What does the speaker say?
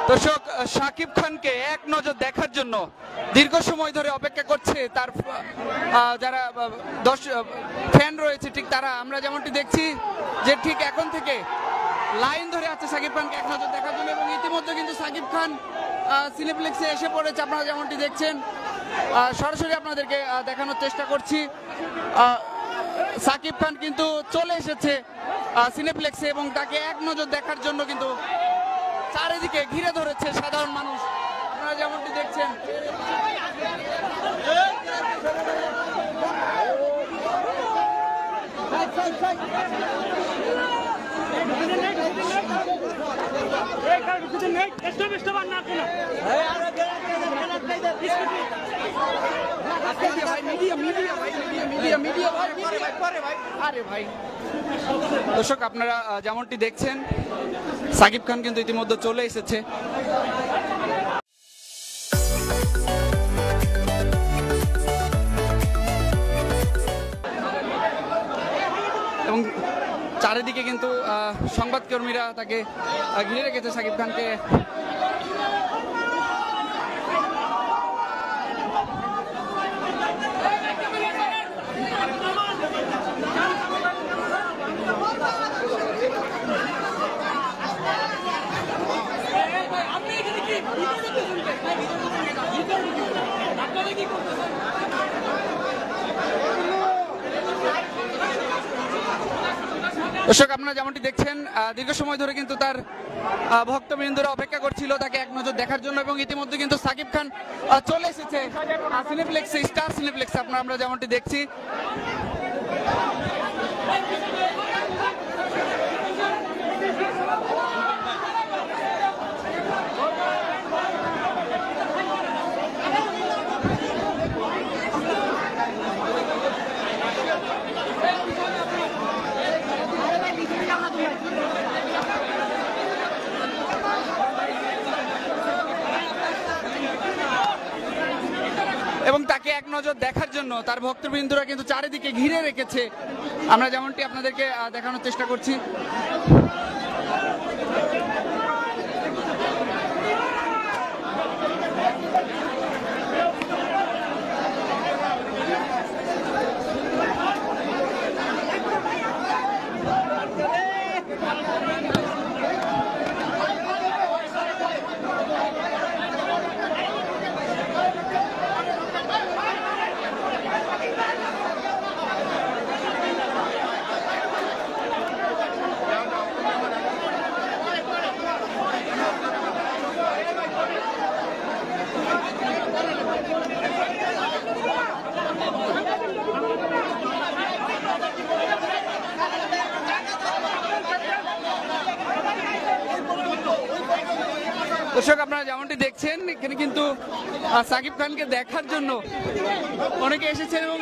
দর্শক, শাকিব খানকে এক নজর দেখার জন্য দীর্ঘ সময় ধরে অপেক্ষা করছে তার যারা ফ্যান রয়েছে, ঠিক তারা। আমরা যেমনটি দেখছি যে ঠিক এখন থেকে লাইন ধরে আছে শাকিব খানকে এক নজর দেখার জন্য, এবং ইতিমধ্যে কিন্তু শাকিব খান সিনেপ্লেক্সে এসে পড়েছে। আপনারা যেমনটি দেখছেন, সরাসরি আপনাদেরকে দেখানোর চেষ্টা করছি। শাকিব খান কিন্তু চলে এসেছে সিনেপ্লেক্সে, এবং তাকে এক নজর দেখার জন্য কিন্তু চারিদিকে ঘিরে ধরেছে সাধারণ মানুষ। আপনারা যেমনটি দেখছেন, দর্শক আপনারা যেমনটি দেখছেন, শাকিব খান কিন্তু ইতিমধ্যে চলে এসেছে। এবং চারিদিকে কিন্তু সংবাদকর্মীরা তাকে ঘিরে রেখেছে শাকিব খানকে। দর্শক আপনারা যেমনটি দেখছেন, দীর্ঘ সময় ধরে কিন্তু তার ভক্তবৃন্দরা অপেক্ষা করছিল তাকে এক নজর দেখার জন্য, এবং ইতিমধ্যে কিন্তু শাকিব খান চলে এসেছে সিনেপ্লেক্সে, স্টার সিনেপ্লেক্সে। আমরা যেমনটি দেখছি, এবং তাকে এক নজর দেখার জন্য তার ভক্তবৃন্দরা কিন্তু চারিদিকে ঘিরে রেখেছে। আমরা যেমনটি আপনাদেরকে দেখানোর চেষ্টা করছি। দর্শক আপনারা যেমনটি দেখছেন, এখানে কিন্তু শাকিব খানকে দেখার জন্য অনেকে এসেছেন, এবং